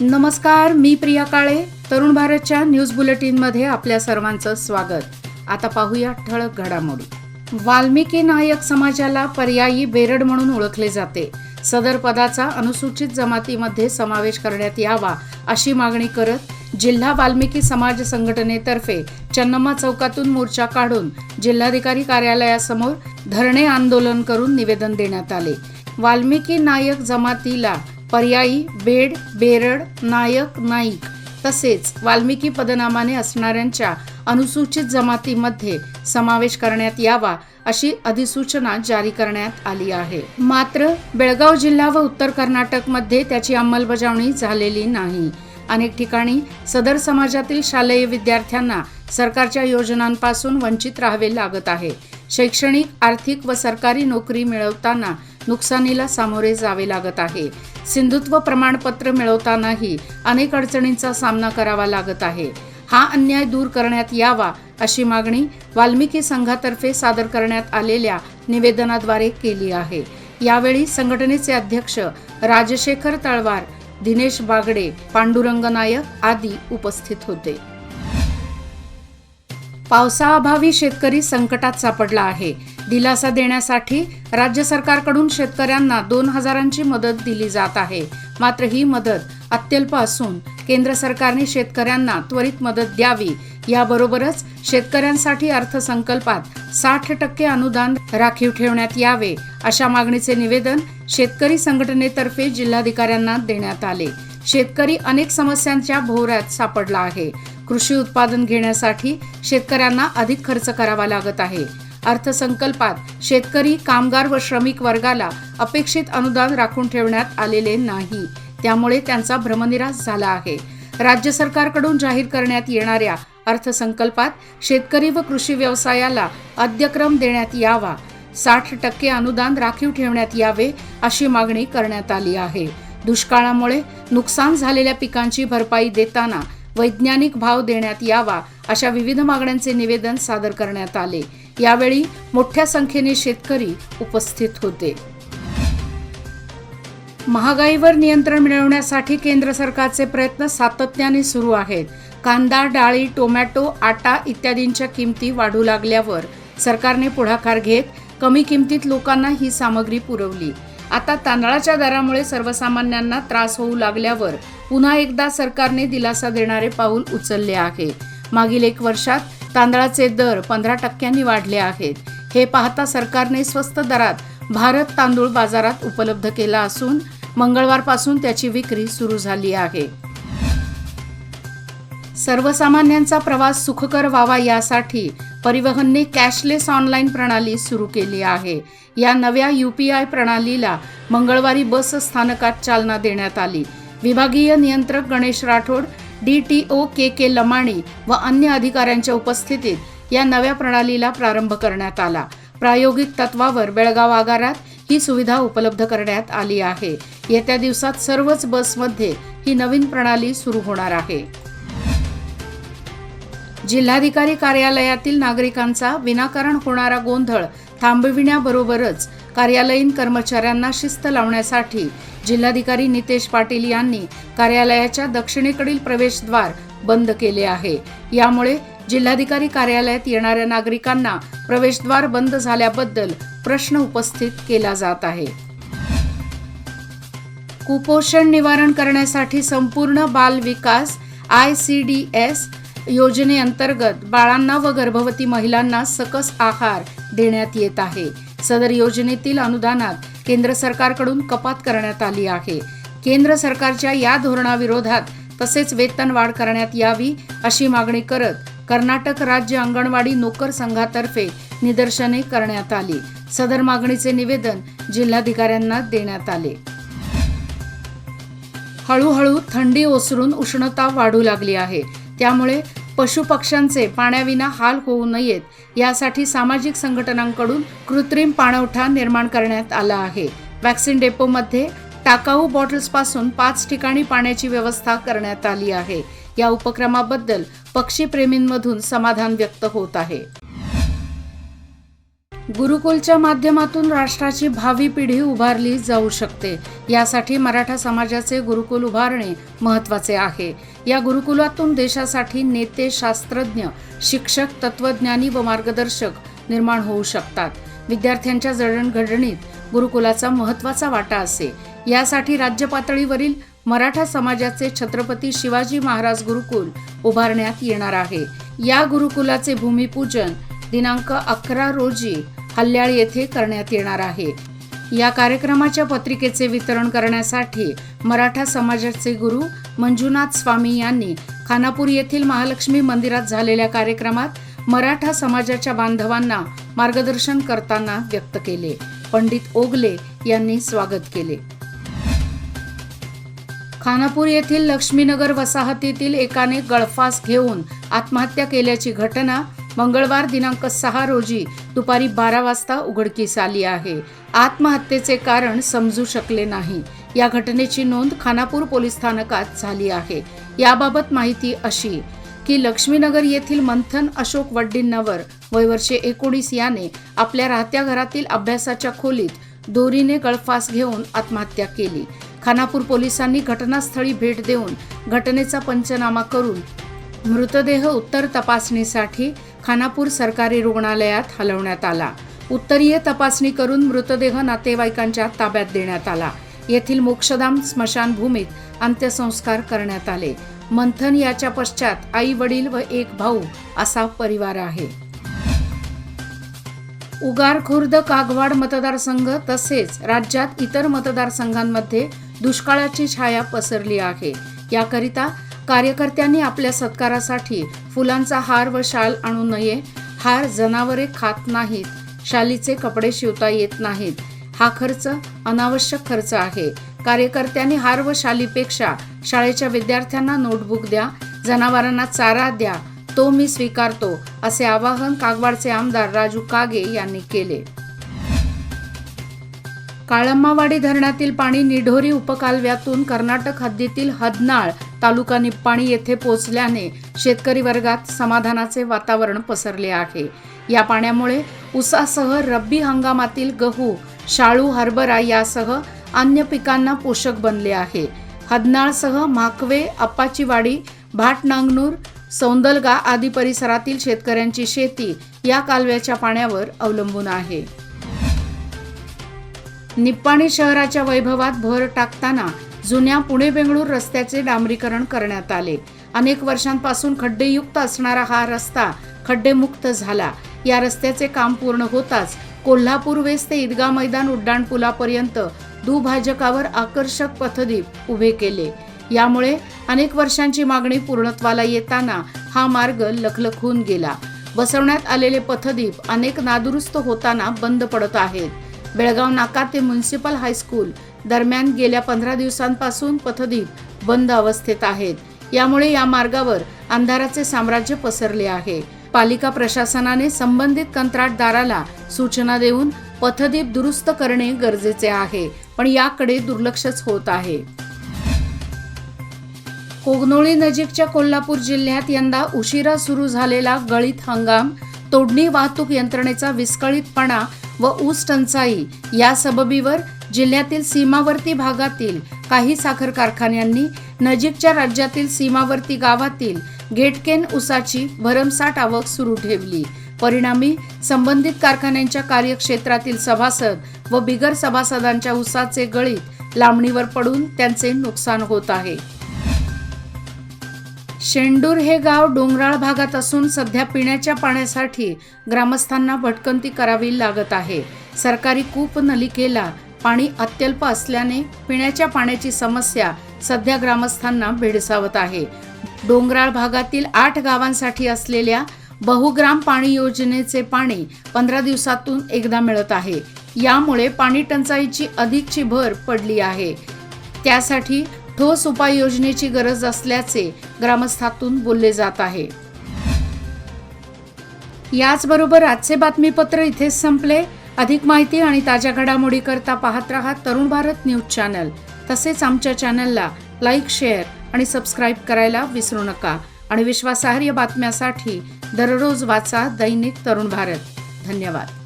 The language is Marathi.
नमस्कार, मी प्रिया काळे. तरुण भारतच्या न्यूज बुलेटिनमध्ये आपल्या सर्वांचं स्वागत. आता पाहूया ठळक घडामोडी. वाल्मिकी नायक समाजाला पर्यायी बेरड म्हणून ओळखले जाते. सदर पदाचा अनुसूचित जमातीमध्ये समावेश करण्यात यावा अशी मागणी करत जिल्हा वाल्मिकी समाज संघटनेतर्फे चन्नम्मा चौकातून मोर्चा काढून जिल्हाधिकारी कार्यालयासमोर धरणे आंदोलन करून निवेदन देण्यात आले. वाल्मिकी नायक जमातीला पर्यायी बेड, बेरड, नायक, नाईक तसेच वाल्मिकी पदनामाने असणाऱ्यांच्या अनुसूचित जमातीमध्ये समावेश करण्यात यावा अशी अधिसूचना जारी करण्यात आली आहे. मात्र बेळगाव जिल्हा व उत्तर कर्नाटकमध्ये त्याची अंमलबजावणी झालेली नाही. अनेक ठिकाणी सदर समाजातील शालेय विद्यार्थ्यांना सरकारच्या योजनांपासून वंचित राहावे लागत आहे. शैक्षणिक, आर्थिक व सरकारी नोकरी मिळवताना नुकसानीला सामोरे जावे लागत आहे. सिंधुत्व प्रमाणपत्र मिळवतानाही अनेक अडचणींचा सामना करावा लागत आहे. हा अन्याय दूर करण्यात यावा अशी मागणी वाल्मिकी संघातर्फे सादर करण्यात आलेल्या निवेदनाद्वारे केली आहे. यावेळी संघटनेचे अध्यक्ष राजशेखर तळवार, दिनेश बागडे, पांडुरंग नायक आदी उपस्थित होते. पावसाअभावी शेतकरी संकटात सापडला आहे. दिलासा देण्यासाठी राज्य सरकारकडून शेतकऱ्यांना 2,000ची मदत दिली जात आहे. मात्र ही मदत अत्यल्प असून केंद्र सरकारने शेतकऱ्यांना त्वरित मदत द्यावी. याबरोबरच शेतकऱ्यांसाठी अर्थसंकल्पात 60% अनुदान राखीव ठेवण्यात यावे अशा मागणीचे निवेदन शेतकरी संघटनेतर्फे जिल्हाधिकाऱ्यांना देण्यात आले. शेतकरी अनेक समस्यांच्या भोवऱ्यात सापडला आहे. कृषी उत्पादन घेण्यासाठी शेतकऱ्यांना अधिक खर्च करावा लागत आहे. अर्थसंकल्पात शेतकरी, कामगार व श्रमिक वर्गाला अपेक्षित अनुदान राखून ठेवण्यात आलेले नाही. त्यामुळे त्यांचा भ्रमनिरास झाला आहे. राज्य सरकारकडून जाहीर करण्यात येणाऱ्या अर्थसंकल्पात शेतकरी व कृषी व्यवसायाला अद्यक्रम देण्यात यावा. 60% अनुदान राखीव ठेवण्यात यावे अशी मागणी करण्यात आली आहे. दुष्काळामुळे नुकसान झालेल्या पिकांची भरपाई देताना वैज्ञानिक भाव देण्यात यावा अशा विविध मागण्यांचे निवेदन सादर करण्यात आले. यावेळी मोठ्या संख्येने शेतकरी उपस्थित होते. महागाईवर नियंत्रण मिळवण्यासाठी केंद्र सरकारचे प्रयत्न सातत्याने सुरू आहेत. कांदा, डाळी, टोमॅटो, आटा इत्यादींच्या किमती वाढू लागल्यावर सरकारने पुढाकार घेत कमी किमतीत लोकांना ही सामग्री पुरवली. आता तांदळाच्या दरामुळे सर्वसामान्यांना त्रास होऊ लागल्यावर पुन्हा एकदा सरकारने दिलासा देणारे पाऊल उचलले आहे. मागील 1 वर्षात तांदळाचे दर 15% वाढले आहेत. हे पाहता सरकारने स्वस्त दरात भारत तांदूळ बाजारात उपलब्ध केला असून मंगळवारपासून त्याची विक्री सुरू झाली आहे. सर्वसामान्यांचा प्रवास सुखकर व्हावा यासाठी परिवहनने कॅशलेस ऑनलाईन प्रणाली सुरू केली आहे. या नव्या UPI प्रणालीला मंगळवारी बस स्थानकात चालना देण्यात आली. विभागीय नियंत्रक गणेश राठोड, DTO KK लमाणी व अन्य अधिकाऱ्यांच्या उपस्थितीत या नव्या प्रणालीला प्रारंभ करण्यात आला. प्रायोगिक तत्वावर बेळगाव आगारात ही सुविधा उपलब्ध करण्यात आली आहे. येत्या दिवसात सर्वच बसमध्ये ही नवीन प्रणाली सुरू होणार आहे. जिल्हाधिकारी कार्यालयातील नागरिकांचा विनाकारण होणारा गोंधळ थांबविण्याबरोबरच कार्यालयीन कर्मचाऱ्यांना शिस्त लावण्यासाठी जिल्हाधिकारी नितेश पाटील यांनी कार्यालयाच्या दक्षिणेकडील प्रवेशद्वार बंद केले आहे. यामुळे जिल्हाधिकारी कार्यालयात येणाऱ्या नागरिकांना प्रवेशद्वार बंद झाल्याबद्दल प्रश्न उपस्थित केला जात आहे. कुपोषण निवारण करण्यासाठी संपूर्ण बाल विकास ICDS योजनेअंतर्गत बाळांना व गर्भवती महिलांना सकस आहार देण्यात येत आहे. सदर योजनेतील अनुदानात केंद्र सरकारकडून कपात करण्यात आली आहे. केंद्र सरकारच्या या धोरणाविरोधात तसेच वेतन वाढ करण्यात यावी अशी मागणी करत कर्नाटक राज्य अंगणवाडी नोकर संघातर्फे निदर्शने करण्यात आली. सदर मागणीचे निवेदन जिल्हाधिकाऱ्यांना देण्यात आले. हळूहळू थंडी ओसरून उष्णता वाढू लागली आहे. त्यामुळे पशुपक्ष्यांचे पाण्याविना हाल होऊ नयेत यासाठी सामाजिक संघटनांकडून कृत्रिम पाणवठा निर्माण करण्यात आला आहे. वॅक्सिन डेपोमध्ये टाकाऊ बॉटल्सपासून 5 ठिकाणी पाण्याची व्यवस्था करण्यात आली आहे. या उपक्रमाबद्दल पक्षीप्रेमींमधून समाधान व्यक्त होत आहे. गुरुकुलच्या माध्यमातून राष्ट्राची भावी पिढी उभारली जाऊ शकते. यासाठी मराठा समाजाचे गुरुकुल उभारणे महत्त्वाचे आहे. या गुरुकुलातून देशासाठी नेते, शास्त्रज्ञ, शिक्षक, तत्वज्ञानी व मार्गदर्शक निर्माण होऊ शकतात. विद्यार्थ्यांच्या जडणघडणीत गुरुकुलाचा महत्त्वाचा वाटा असे. यासाठी राज्य पातळीवरील मराठा समाजाचे छत्रपती शिवाजी महाराज गुरुकुल उभारण्यात येणार आहे. या गुरुकुलाचे भूमिपूजन दिनांक 11 रोजी हल्याळ येथे करण्यात येणार आहे. या कार्यक्रमाच्या पत्रिकेचे वितरण करण्यासाठी मराठा समाजाचे गुरु मंजुनाथ स्वामी यांनी खानापूर येथील महालक्ष्मी मंदिरात झालेल्या कार्यक्रमात मराठा समाजाच्या बांधवांना मार्गदर्शन करताना व्यक्त केले. पंडित ओगले यांनी स्वागत केले. खानापूर येथील लक्ष्मीनगर वसाहतीतील एकाने गळफास घेऊन आत्महत्या केल्याची घटना मंगळवार दिनांक 6 रोजी दुपारी 12 वाजता उघडकीस आली आहे. आत्महत्येचे कारण समजू शकले नाही. या घटनेची नोंद खानापूर पोलीस स्थानकात झाली आहे. याबाबत माहिती अशी की लक्ष्मीनगर येथील मंथन अशोक वड्डींनवर वय वर्षे 19 याने आपल्या राहत्या घरातील अभ्यासाच्या खोलीत दोरीने गळफास घेऊन आत्महत्या केली. खानापूर पोलिसांनी घटनास्थळी भेट देऊन घटनेचा पंचनामा करून मृतदेह उत्तर तपासणीसाठी खानापूर सरकारी रुग्णालयात हलवण्यात आला. उत्तरीय तपासणी करून मृतदेह नातेवाईकांच्या ताब्यात देण्यात आला. येथील मोक्षधाम स्मशानभूमीत अंत्यसंस्कार करण्यात आले. मंथन याच्या पश्चात आई वडील व एक भाऊ असा परिवार आहे. उगार खुर्द कागवाड मतदारसंघ तसेच राज्यात इतर मतदारसंघांमध्ये दुष्काळाची छाया पसरली आहे. याकरिता कार्यकर्त्यांनी आपल्या सत्कारासाठी फुलांचा हार व शाल आणू नये. हार जनावरे खात नाहीत, शालीचे कपडे शिवता येत नाहीत. हा खर्च अनावश्यक खर्च आहे. कार्यकर्त्यांनी हार व शालीपेक्षा शाळेच्या विद्यार्थ्यांना नोटबुक द्या, जनावरांना चारा द्या, तो मी स्वीकारतो, असे आवाहन कागवाडचे आमदार राजू कागे यांनी केले. काळम्मावाडी धरणातील पाणी निढोरी उपकालव्यातून कर्नाटक हद्दीतील हदनाळ तालुका निप्पाणी येथे पोहोचल्याने शेतकरी वर्गात समाधानाचे वातावरण पसरले आहे. या पाण्यामुळे ऊसासह रब्बी हंगामातील गहू, शाळू, हरभरा यासह अन्य पिकांना पोषक बनले आहे. हदनाळसह म्हाकवे, अप्पाचीवाडी, भाटनांगनूर, सौंदलगा आदी परिसरातील शेतकऱ्यांची शेती या कालव्याच्या पाण्यावर अवलंबून आहे. निप्पाणी शहराच्या वैभवात भर टाकताना जुन्या पुणे-बेंगळूर रस्त्याचे डांबरीकरण करण्यात आले. अनेक वर्षांपासून खड्डेयुक्त असणारा हा रस्ता खड्डेमुक्त झाला. या रस्त्याचे काम पूर्ण होताच कोल्हापूर वेस ते ईदगाह मैदान उड्डाणपुलापर्यंत दुभाजकावर आकर्षक पथदीप उभे केले. यामुळे अनेक वर्षांची मागणी पूर्णत्वाला येताना हा मार्ग लखलखून गेला. बसवण्यात आलेले पथदीप अनेक नादुरुस्त होताना बंद पडत आहेत. बेळगाव नाका ते म्युनिसिपल हायस्कूल दरम्यान गेल्या 15 दिवसांपासून पथदीप बंद अवस्थेत आहेत. यामुळे या मार्गावर अंधाराचे साम्राज्य पसरले आहे. पालिका प्रशासनाने संबंधित कंत्राटदाराला सूचना देऊन पथदीप दुरुस्त करणे गरजेचे आहे, पण याकडे दुर्लक्षच होत आहे. कोगनोळी नजीकच्या कोल्हापूर जिल्ह्यात यंदा उशिरा सुरू झालेला गळीत हंगाम, तोडणी वाहतूक यंत्रणेचा विस्कळीतपणा व ऊस टंचाई या सबबीवर जिल्ह्यातील सीमावर्ती भागातील काही साखर कारखान्यांनी नजीकच्या राज्यातील सीमावर्ती गावातील गेटकेन ऊसाची भरमसाठ आवक सुरू ठेवली. परिणामी संबंधित कारखान्यांच्या कार्यक्षेत्रातील सभासद व बिगर सभासदांच्या ऊसाचे गळीत लांबणीवर पडून त्यांचे नुकसान होत आहे. शेंडूर हे गाव डोंगराळ भागात असून सध्या पिण्याच्या पाण्यासाठी ग्रामस्थांना भटकंती करावी लागत आहे. सरकारी कूप नलिकेला पाणी अत्यल्प असल्याने पिण्याच्या पाण्याची समस्या सध्या ग्रामस्थांना भेडसावत आहे. डोंगराळ भागातील 8 गावांसाठी असलेल्या बहुग्राम पाणी योजनेचे पाणी 15 दिवसातून एकदा मिळत आहे. यामुळे पाणी टंचाईची अधिकची भर पडली आहे. त्यासाठी ठोस उपाययोजनेची गरज असल्याचे ग्रामस्थातून बोलले जात आहे. याचबरोबर आजचे बातमीपत्र इथेच संपले. अधिक माहिती आणि ताज्या घडामोडी करता पाहत रहा तरुण भारत न्यूज चॅनल. तसेच आमच्या चॅनलला लाईक, शेअर आणि सबस्क्राईब करायला विसरू नका. आणि विश्वासार्ह बातम्यासाठी दररोज वाचा दैनिक तरुण भारत. धन्यवाद.